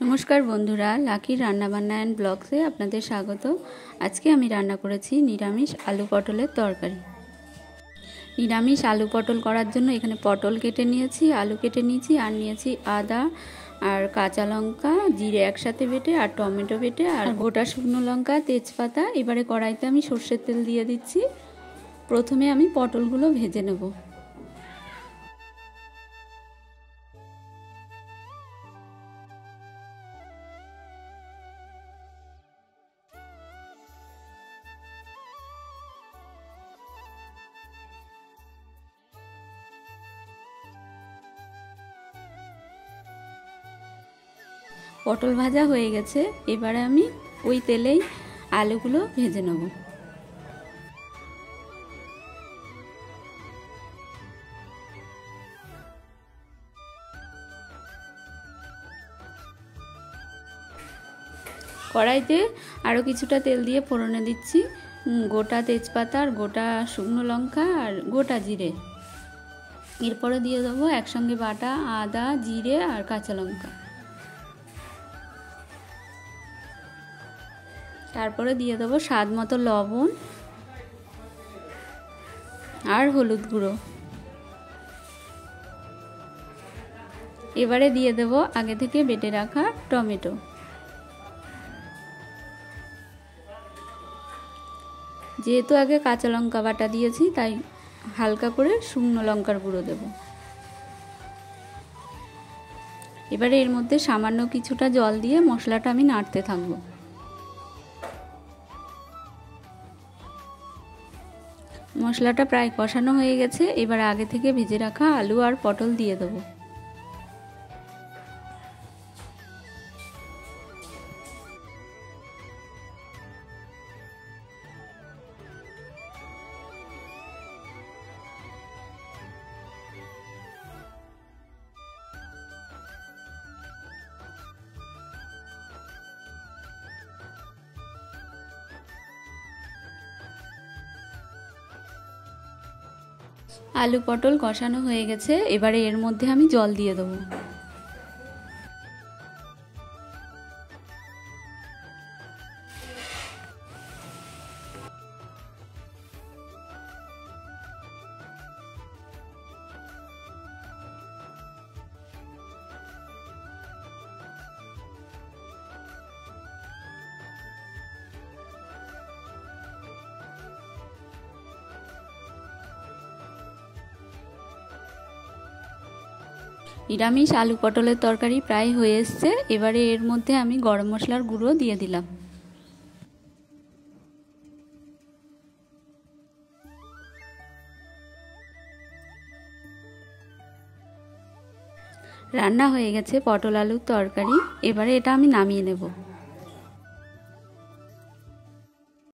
नमस्कार बंधुरा लाकिर रान्ना बान्ना एंड ब्लग्से आपनादेर स्वागत। आज के आमी रान्ना करेछि निरामिष आलू पटलेर तरकारी। निरामिष आलू पटल करार जोन्नो एखाने पटल केटे निয়েছি, आलू केटे निয়েছি और निয়েছি आदा और काँचा लंका जिरे एकसाथे बेटे और टमेटो बेटे और गोटा शुकनो लंका तेजपाता। एबारे कड़ाइते आमी सर्षेर तेल दिए दिচ্ছি। प्रथमे आमी पटलगुलो भेजे नेब। पटल भाजा हो गेছে, এবারে আমি ওই তেলেই আলুগুলো ভেজে নেব। কড়াইতে আরও কিছুটা তেল দিয়ে ফোড়নে দিচ্ছি গোটা তেজপাতা আর গোটা শুকনো লঙ্কা আর গোটা জিরে। এরপরে দিয়ে দেবো একসঙ্গে বাটা আদা জিরে আর কাঁচা লঙ্কা। তারপরে দিয়ে দেবো স্বাদ মতো লবণ আর হলুদ গুঁড়ো। এবারে দিয়ে দেবো আগে থেকে বেটে রাখা টমেটো। যেহেতু আগে কাঁচা লঙ্কা বাটা দিয়েছি তাই হালকা করে শুকনো লঙ্কার গুঁড়ো দেব। এবারে এর মধ্যে সামান্য কিছুটা জল দিয়ে মশলাটা আমি নাড়তে থাকবো। মশলাটা প্রায় কষানো হয়ে গেছে, এবার আগে থেকে ভেজে রাখা আলু আর পটল দিয়ে দেবো। आलू पटल कषानो हो गेছে, এবারে এর মধ্যে আমি জল দিয়ে দেব। নিরামিষ আলু পটলের তরকারি প্রায় হয়ে এসেছে, এবারে এর মধ্যে আমি গরম মশলার গুঁড়ো দিয়ে দিলাম। রান্না হয়ে গেছে পটল আলুর তরকারি, এবারে এটা আমি নামিয়ে নেব।